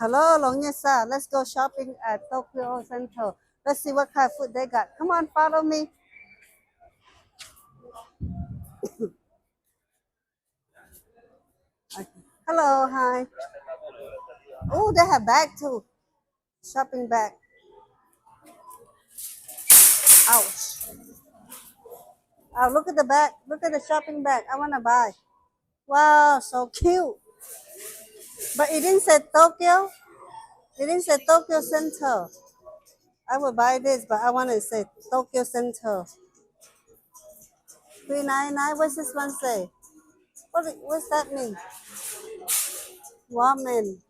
Hello, Longesa. Let's go shopping at Tokyo Central. Let's see what kind of food they got. Come on, follow me. Okay. Hello, hi. Oh, they have bag too. Shopping bag. Ouch. Oh, look at the bag. Look at the shopping bag. I want to buy. Wow, so cute. But it didn't say Tokyo. It didn't say Tokyo Central. I would buy this, but I want to say Tokyo Central. 399. What's this one say? What's that mean? Ramen.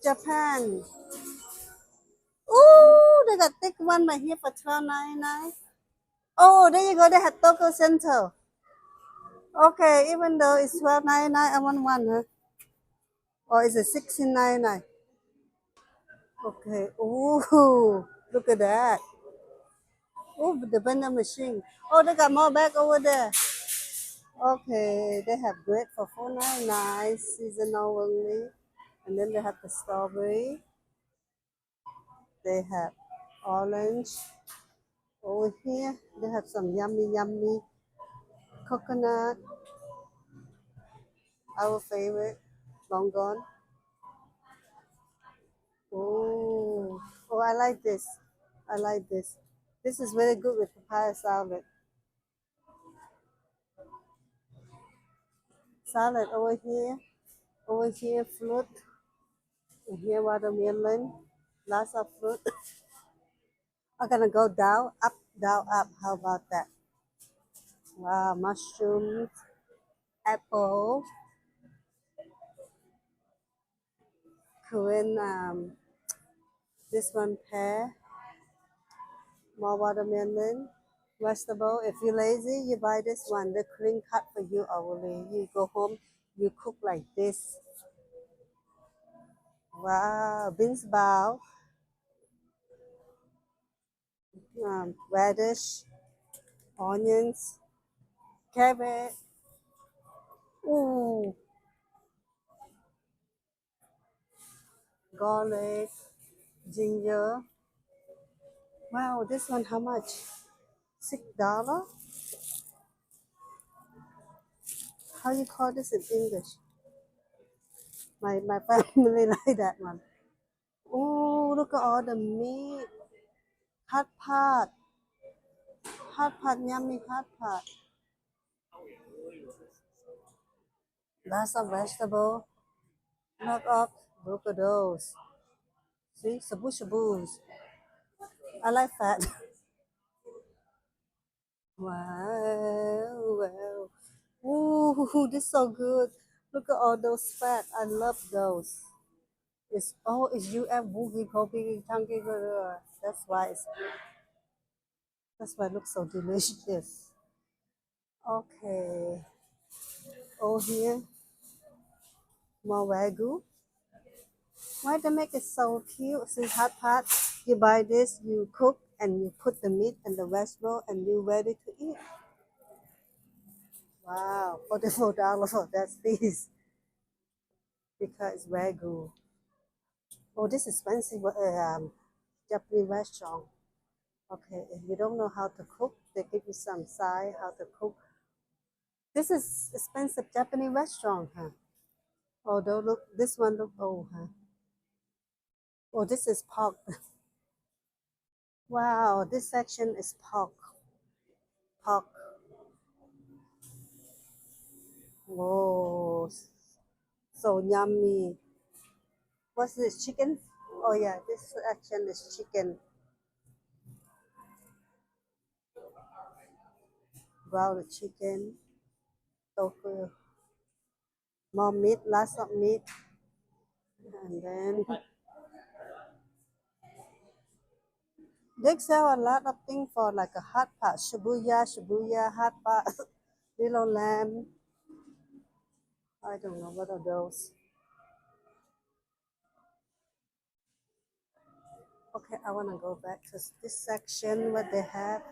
Japan. Ooh, they got thick one right here for 12.99. Oh, there you go. They have Tokyo Center. Okay, even though it's 12.99, I want one, huh? Or is it 16.99? Okay. Ooh, look at that. Oh, the vending machine. Oh, they got more back over there. Okay, they have bread for 4.99, seasonal only. And then they have the strawberry. They have orange. Over here, they have some yummy coconut. Our favorite, long gone. Oh, oh, I like this. I like this. This is very good with papaya salad. Salad over here fruit, and here watermelon, lots of fruit. I'm gonna go down, up. How about that? Wow, mushrooms, apple, Korean, this one pear, more watermelon, vegetable. If you're lazy, you buy this one. The clean cut for you already. You go home, you cook like this. Wow, beans bao, radish, onions, carrot. Ooh, garlic, ginger. Wow, this one how much? $6. How you call this in English? My family like that one. Oh, look at all the meat. Hot pot. Hot pot, yummy hot pot. Lots of vegetable. Look at those. See, shabu shabus. I like fat. Wow, wow. Ooh, this so good. Look at all those fat. I love those. It's UF Boogie Kopi Tangi Guru. That's why it looks so delicious. Okay. Oh here, more wagyu. Why they make it so cute? See hot pot. You buy this, you cook and you put the meat and the vegetable and you ready to eat. Wow, $44 for that piece because it's wagyu. Oh, this is fancy Japanese restaurant. Okay, if you don't know how to cook, they give you some side how to cook. This is expensive Japanese restaurant, huh? Although look, this one look old, huh? Oh, this is pork. Wow, this section is pork. Pork. Whoa, so yummy. What's this? Chicken? Oh yeah, this section is chicken. Brown chicken, tofu, more meat, lots of meat, and then they sell a lot of things for like a hot pot, shibuya, hot pot, little lamb. I don't know what are those. Okay, I wanna go back to this section. What they have?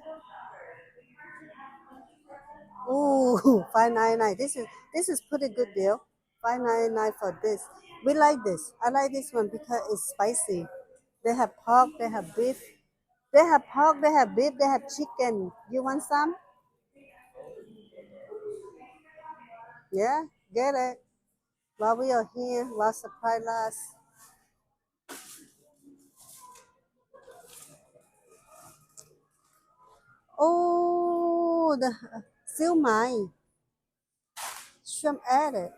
Ooh, 5.99. This is pretty good deal. 5.99 for this. We like this. I like this one because it's spicy. They have pork, they have beef. They have pork, they have beef, they have chicken. You want some? Yeah, get it. While we are here, while supply lasts. Oh, the siêu mai, shrimp added.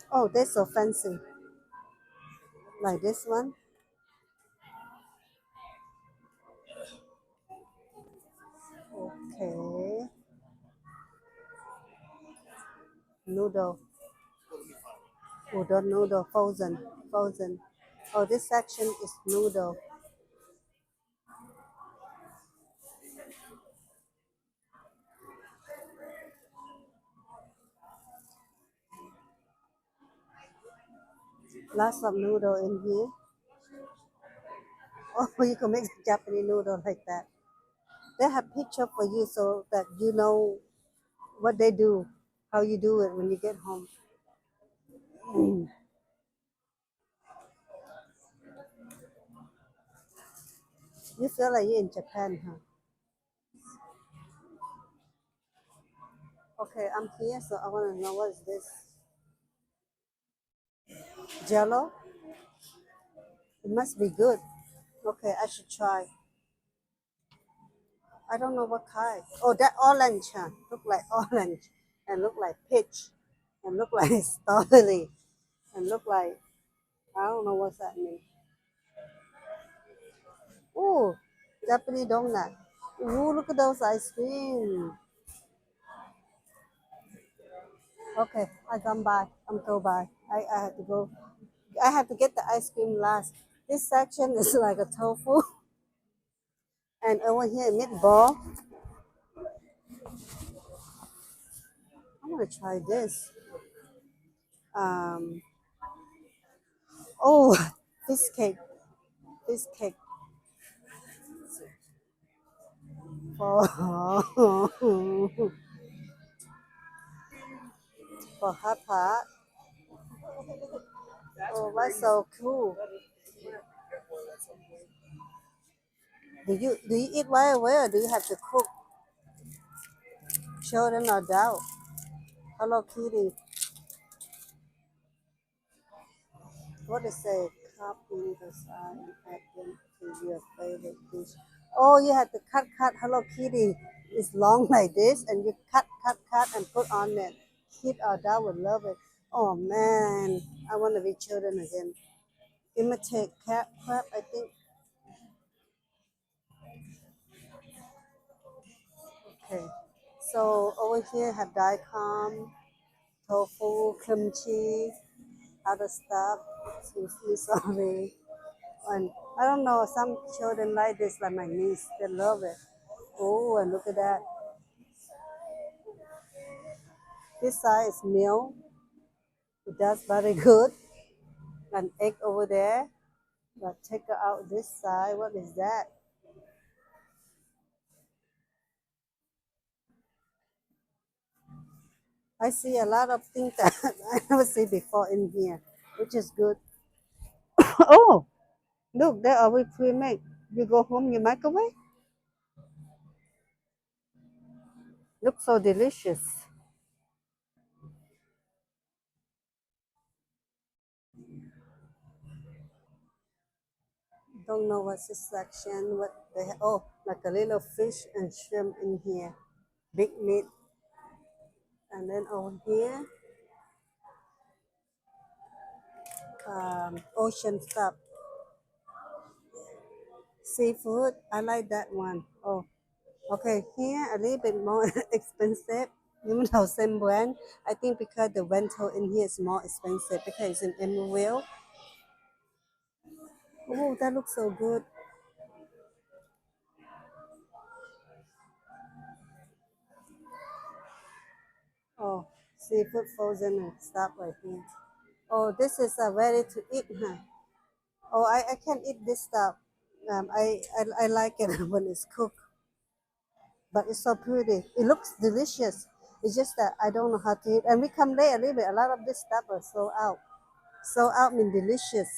Oh, they're so fancy. Like this one. Okay. Noodle. Udon noodle, frozen. Frozen. Oh, this section is noodle. Lots of noodle in here. Oh, you can make Japanese noodle like that. They have picture for you so that you know what they do, how you do it when you get home. Mm. You feel like you're in Japan, huh? Okay, I'm here, so I want to know what is this? Jello? It must be good. Okay, I should try. I don't know what kind. Oh, that orange, huh? Look like orange, and look like peach, and look like strawberry, and look like I don't know what's that mean. Oh, Japanese donut. Ooh, look at those ice cream. Okay, I come by. I'm go by. I have to go. I have to get the ice cream last. This section is like a tofu, and over here meatball. I'm gonna try this. Um, oh, fish cake. Fish cake for for hot pot. Oh, that's so cool. Do you eat right away or do you have to cook? Children or adult? Hello Kitty. What is it? Copy the side and add them to your favorite dish. Oh, you have to cut Hello Kitty. It's long like this, and you cut, and put on it. Kid or adult would love it. Oh man, I want to be children again. Imitate cat crab, I think. Okay. So over here have daikon, tofu, kimchi, other stuff. Excuse me, sorry. And I don't know, some children like this, like my niece, they love it. Oh, and look at that. This side is milk. That's very good. An egg over there. But take it out this side. What is that? I see a lot of things that I never see before in here, which is good. Oh, look, there are we pre-made. You go home, you microwave. Looks so delicious. Don't know what's this section. What they oh, like a little fish and shrimp in here. Big meat. And then over here, ocean stuff. Seafood. I like that one. Oh, okay. Here a little bit more expensive. Even though same brand, I think because the rental in here is more expensive because it's in Emeryville. Oh, that looks so good. Oh, seafood frozen and stuff right here. Oh, this is ready to eat, huh? Oh, I can eat this stuff. I like it when it's cooked, but it's so pretty. It looks delicious. It's just that I don't know how to eat. And we come late a little bit. A lot of this stuff are sold out. Sold out mean delicious.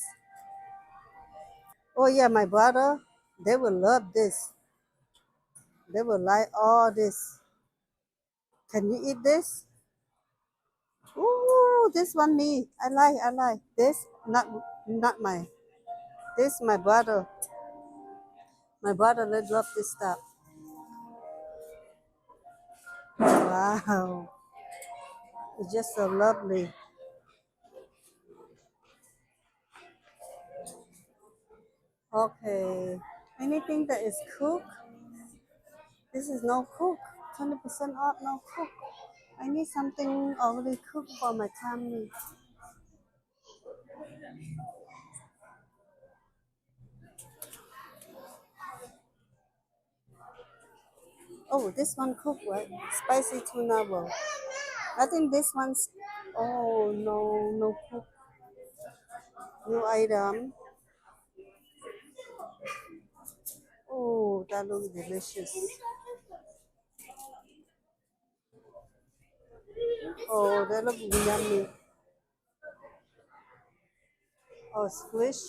Oh yeah, my brother, they will love this. They will like all this. Can you eat this? Ooh, this one me. I like this. Not my. This my brother. My brother they love this stuff. Wow, it's just so lovely. Okay, anything that is cooked. This is no cook. 20% off, no cook. I need something already cooked for my family. Oh, this one cooked, right? Spicy tuna roll. I think this one's. Oh no, no cook, new item. Oh, that looks delicious. Oh, that looks yummy. Oh, squish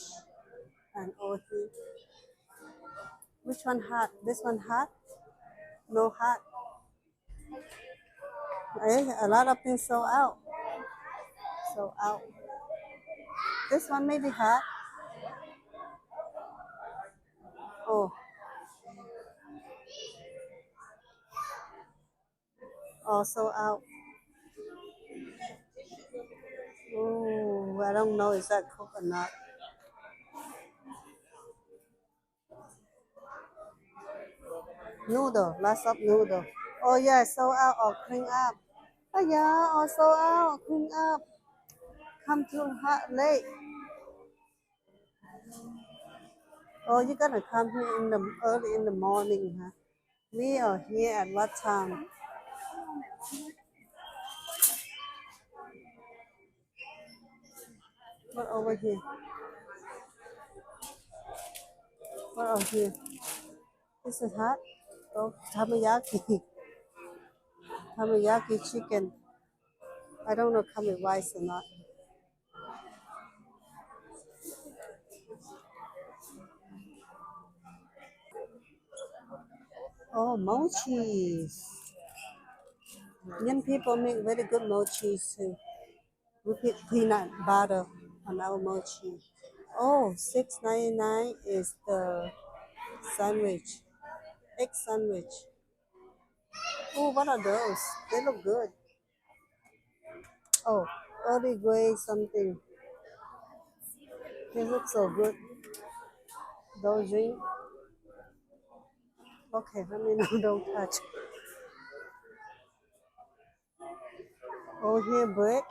and oh, which one hot? This one hot? No hot. Eh, a lot of things sold out. So out. This one maybe hot. Oh, also out. Oh, I don't know is that cooked or not. Noodle, lots of noodle. Oh yeah, sold out or clean up. Oh yeah, or sold out, clean up. Come too hot late. Oh, you're gonna come here in the early in the morning, huh? We are here at what time? What over here? What over here? This is hot. Oh, tamayaki. Tamayaki chicken. I don't know come with rice or not. Oh, mochis. Young people make very good mochis too. We put peanut butter on our mochi. Oh, 6.99 is the sandwich, egg sandwich. Oh, what are those? They look good. Oh, early gray something. They look so good. Don't drink. Okay, let me know. Don't touch. Oh, here bread.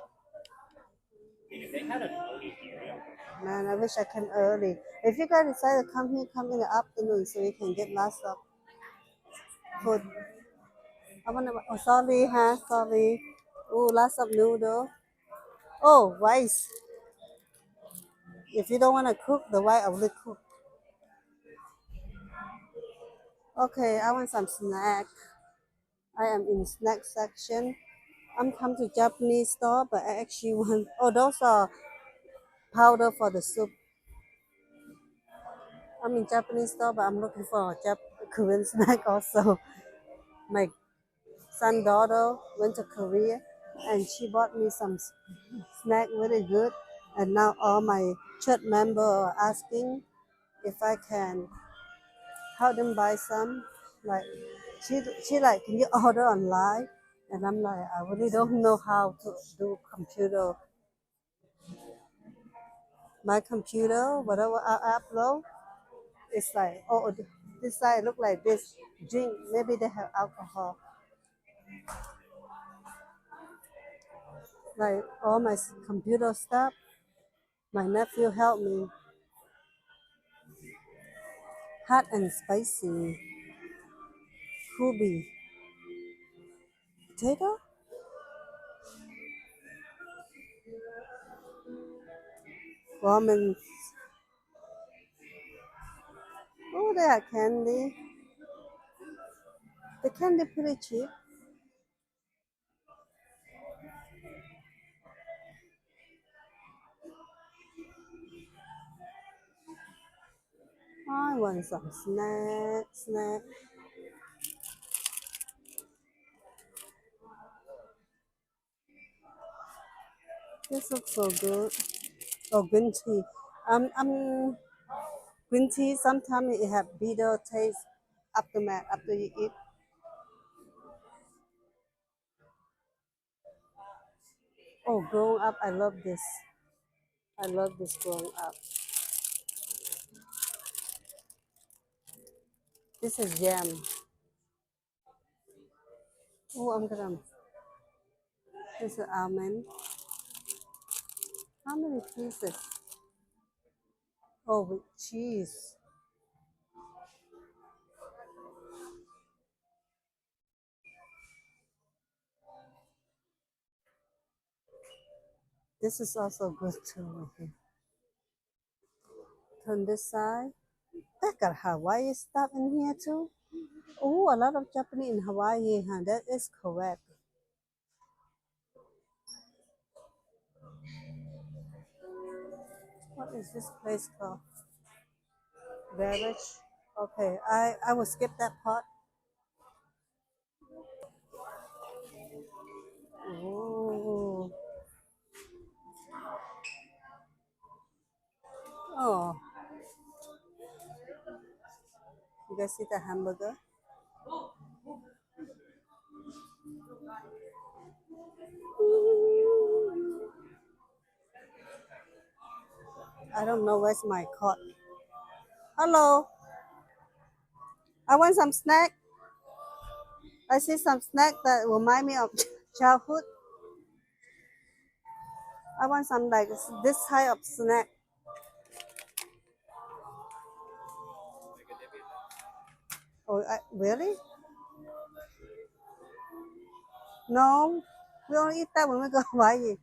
Man, I wish I came early. If you guys decide to come here, come in the afternoon so you can get lots of food. I wanna. Oh, sorry, huh? Sorry. Oh, lots of noodle. Oh, rice. If you don't want to cook, the white I will cook. Okay, I want some snack. I am in snack section. I'm come to Japanese store, but I actually want. Oh, those are powder for the soup. I'm in Japanese store, but I'm looking for a Korean snack also. My son daughter went to Korea, and she bought me some snack really good. And now all my church member are asking if I can help them buy some. Like she like, can you order online? And I'm like, I really don't know how to do computer. My computer, whatever I upload, it's like, oh, this side look like this. Drink, maybe they have alcohol. Like all my computer stuff, my nephew helped me. Hot and spicy. Kubi. Potato? ramen. Oh, they are candy. The candy pretty cheap. I want some snack. This looks so good. Oh, green tea. Green tea sometimes it have bitter taste after you eat. Oh, growing up, I love this. I love this growing up. This is jam. Oh, I'm gonna. This is almond. How many pieces? Oh, with cheese. This is also good too. Right here. Turn this side. They got Hawaii stuff in here too. Oh, a lot of Japanese in Hawaii, huh? That is correct. What is this place called? Beverage. Okay, I will skip that part. Oh, oh, you guys see the hamburger? I don't know where's my card. Hello, I want some snack. I see some snack that remind me of childhood. I want some like this type of snack. Oh, really? No, we only eat that when we go Hawaii.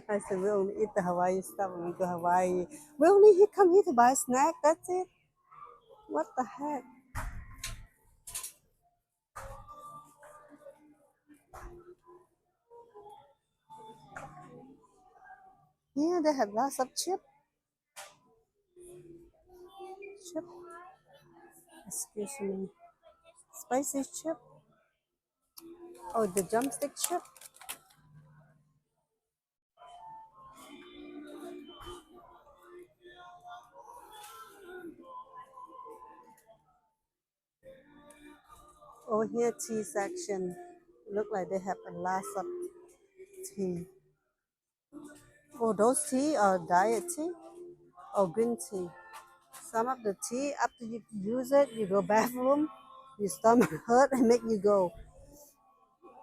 I said we only eat the Hawaii stuff when we go Hawaii. We only come here to buy snack. That's it. What the heck? Yeah, they have lots of chip. Excuse me. Spicy chip. Oh, the drumstick chip. Oh, here tea section. Look like they have a lot of tea. Oh, those tea are diet tea or green tea. Some of the tea, after you use it, you go bathroom, your stomach hurt and make you go.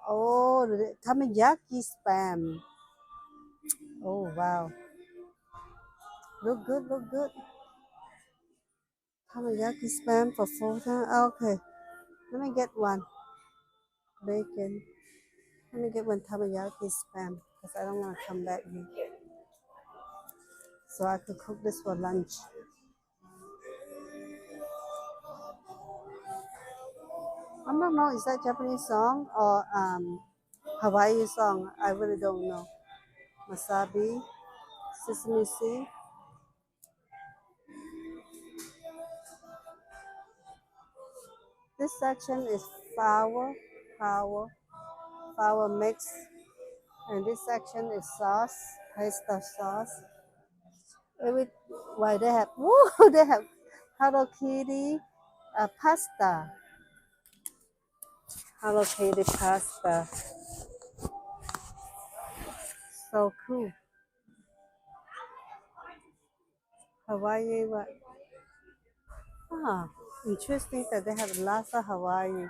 Oh, the tamayaki spam. Oh, wow. Look good, look good. Tamayaki spam for 4 times. Okay, let me get one. Bacon. Let me get one tamayaki spam because I don't want to come back here. So I could cook this for lunch. I don't know, is that Japanese song or Hawaii song? I really don't know. Wasabi, sesame seed. This section is flour, flour mix, and this section is sauce, pesto sauce. Every why they have woo, they have Hello Kitty pasta. Hello Kitty pasta. So cool. Hawaii what? Ah, interesting that they have lots of Hawaii.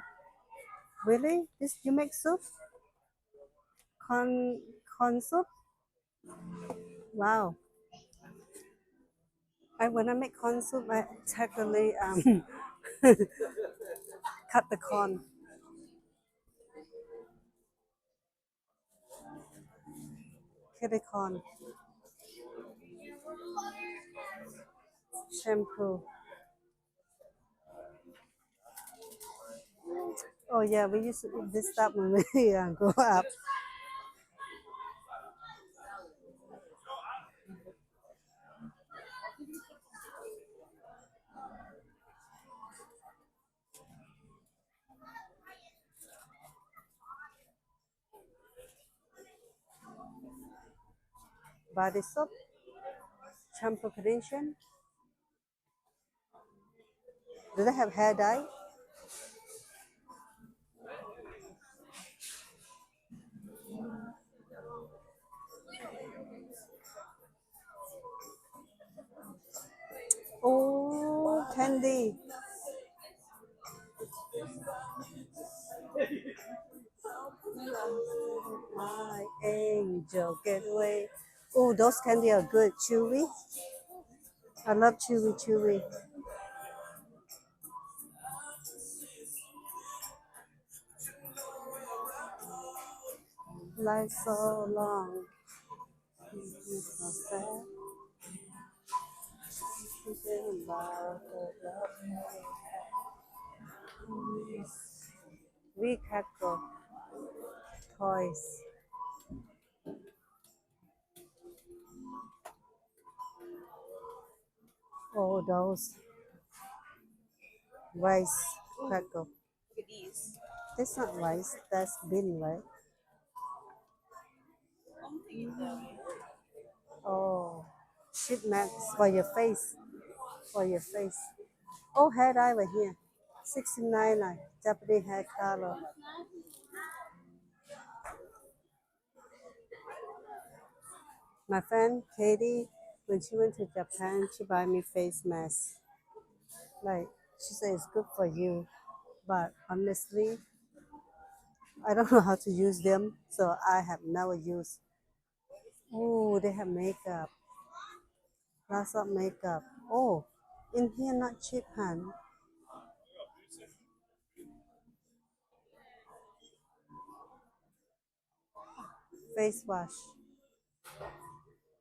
Really? This you make soup? Corn corn soup? Wow. I when I make corn soup, I technically cut the corn. silicone shampoo. Oh yeah, we used to eat this stuff when we grow up. Body soap, shampoo condition. Do they have hair dye? Oh, candy. My angel, get away. Oh, those candy are good. Chewy. I love chewy, chewy. Life so long. So sad. Thinking about the love. We cackle toys. Oh, those rice crackle. That's not rice. That's bean, right? Oh, sheet mask for your face. For your face. Oh, hair dye right here. 69 Japanese hair color. My friend Katie, when she went to Japan, she buy me face mask. Like she said, it's good for you, but honestly, I don't know how to use them, so I have never used. Oh, they have makeup, lots of makeup. Oh, in here not cheap, hun. Face wash,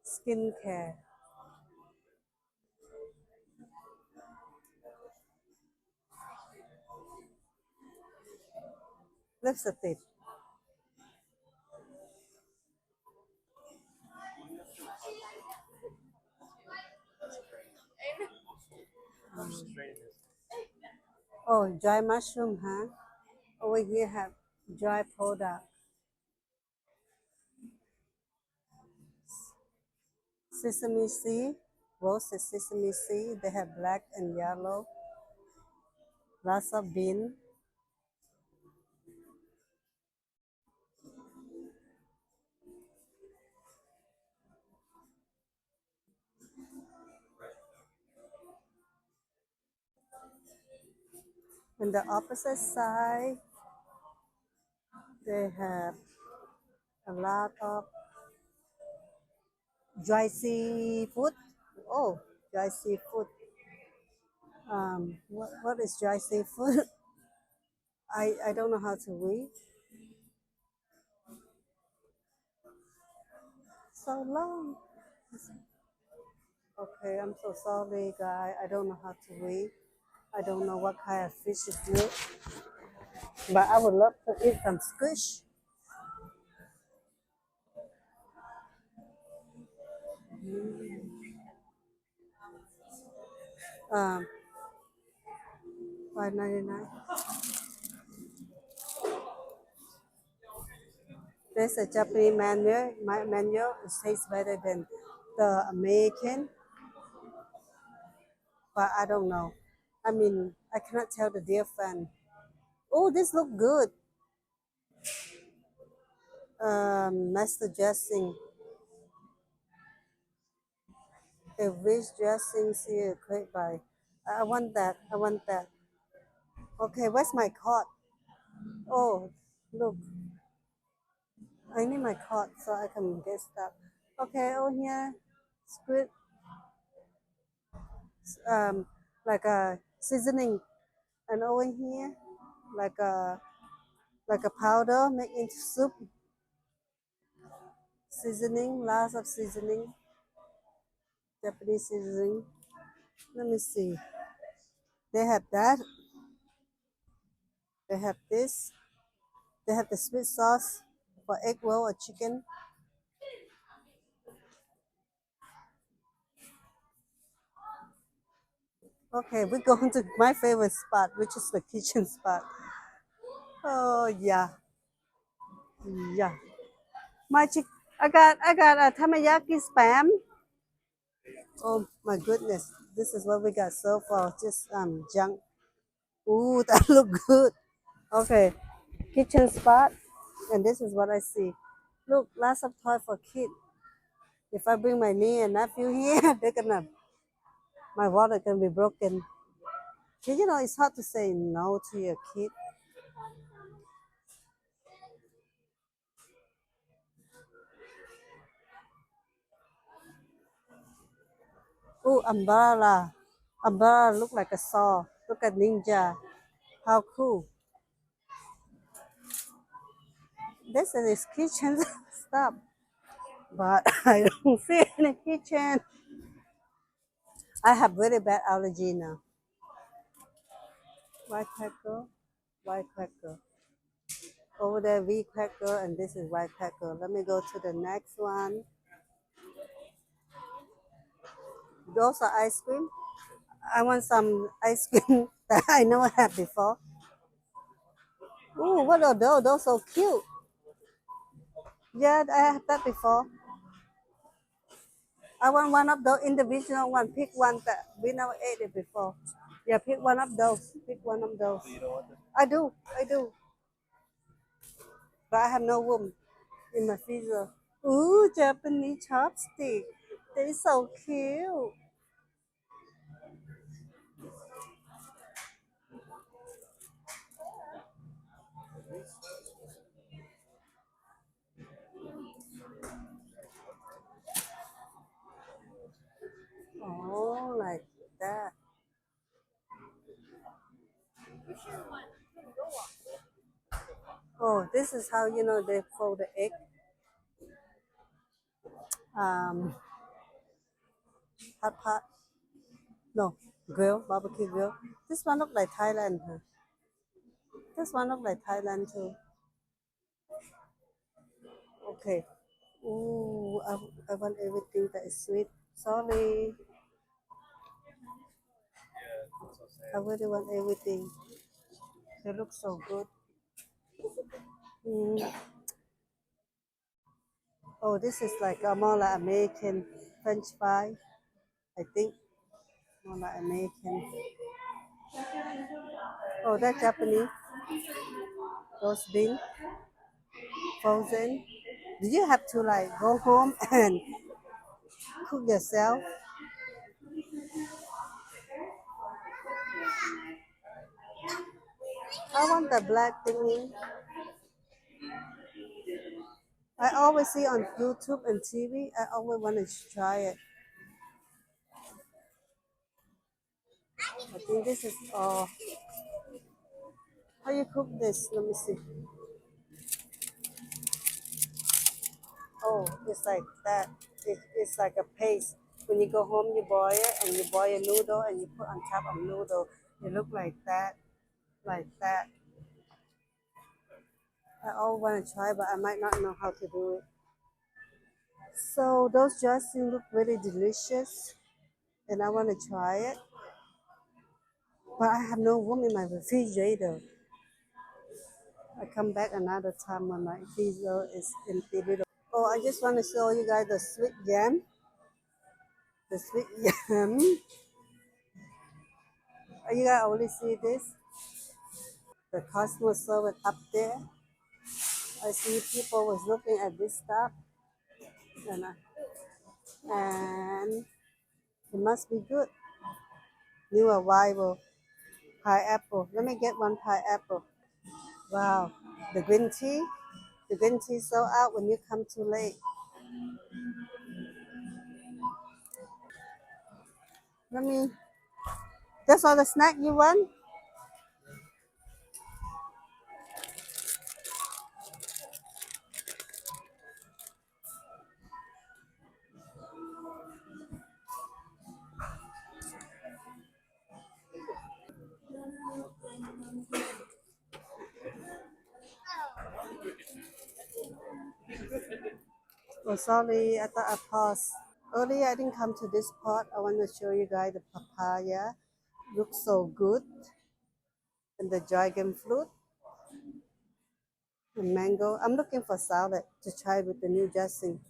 skincare, lipstick. Oh, dry mushroom, huh? Over here have dry product. Sesame seed, roasted sesame seed. They have black and yellow. Lots of bean. On the opposite side, they have a lot of dry seafood. Oh, dry seafood. What is dry seafood? I don't know how to read. So long. Okay, I'm so sorry, guy. I don't know how to read. I don't know what kind of fish is good, but I would love to eat some squish. Um, 5.99. There's a Japanese menu. My menu it tastes better than the American, but I don't know. I mean, I cannot tell the difference. Oh, this look good. Master dressing. A rich dressing here, great by. I want that. I want that. Okay, where's my card? Oh, look, I need my card so I can get stuff. Okay, oh here, squid, um, like a seasoning, and over here, like a like a powder make into soup. Seasoning, lots of seasoning, Japanese seasoning. Let me see. They have that. They have this. They have the sweet sauce for egg roll or chicken. Okay, we're going to my favorite spot, which is the kitchen spot. Oh yeah, yeah. My chick, I got a tamayaki spam. Oh my goodness, this is what we got so far. Just junk. Ooh, that look good. Okay, kitchen spot, and this is what I see. Look, lots of toy for kids. If I bring my niece and nephew here, they're gonna, my wallet can be broken. You know, it's hard to say no to your kid. Oh, umbrella. Umbrella look like a saw. Look at ninja. How cool. This is his kitchen stuff. But I don't see any kitchen. I have very bad allergy now. White cracker, white cracker. Over there, wheat cracker, and this is white cracker. Let me go to the next one. Those are ice cream. I want some ice cream that I never had before. Ooh, what are those? Those so cute. Yeah, I had that before. I want one of those individual one. Pick one that we never ate it before. Yeah, pick one of those. Pick one of those. I do, I do. But I have no room in my freezer. Ooh, Japanese chopstick. They're so cute. Oh, like that. Oh, this is how you know they fold the egg. Um, hot pot. No, grill, barbecue grill. This one look like Thailand. Huh? This one look like Thailand too. Okay. Ooh, I want everything that is sweet. Sorry, I really want everything. They look so good. Mm. Oh, this is like a more like American French fry. I think more like American. Oh, that's Japanese. Those beans frozen. Did you have to like go home and cook yourself? I want the black thingy. I always see on YouTube and TV. I always want to try it. I think this is how you cook this. Let me see. Oh, it's like that. It's like a paste. When you go home, you boil it and you boil a noodle and you put on top of noodle. It look like that, like that. I all want to try, but I might not know how to do it. So those dressings look really delicious, and I want to try it. But I have no room in my refrigerator. I come back another time when my freezer is empty. Oh, I just want to show you guys the sweet yam. The sweet yam. You guys only see this. The customer service up there. I see people was looking at this stuff, and and it must be good. New arrival pineapple. Let me get one pineapple. Wow, the green tea. The green tea sold out when you come too late. Let me. That's all the snack you want. Oh, sorry, I thought I paused. Earlier, I didn't come to this part. I want to show you guys the papaya. Looks so good. And the dragon fruit, the mango. I'm looking for salad to try with the new dressing.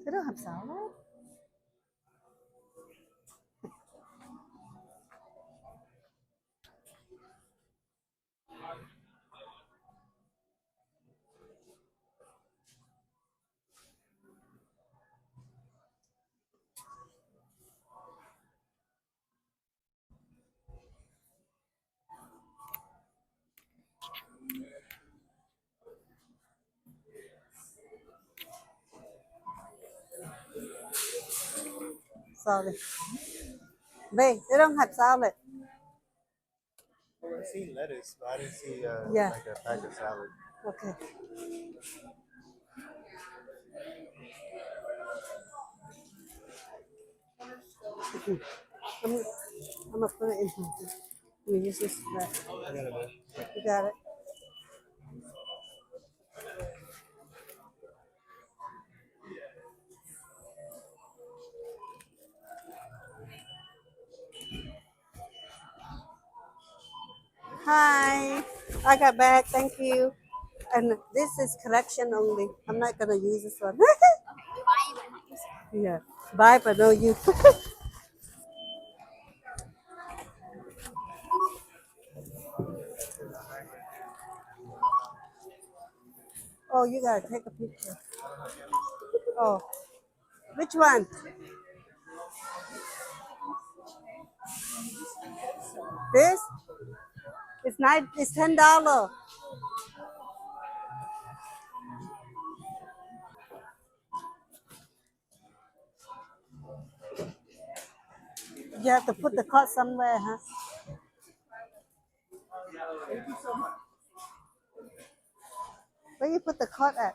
They don't have salad? Sorry. They don't have salad. Well, I seen lettuce, but I didn't see Yeah. like a pack of salad. Okay. I'm, I'm gonna put it in here. Let me use this. Back. I got it, man. You got it. Hi. I got back. Thank you. And this is collection only. I'm not gonna use this one. Yeah. Buy but no use. Oh, you gotta take a picture. Oh, which one? This? It's nine. It's $10. You have to put the card somewhere, huh? Where you put the card at?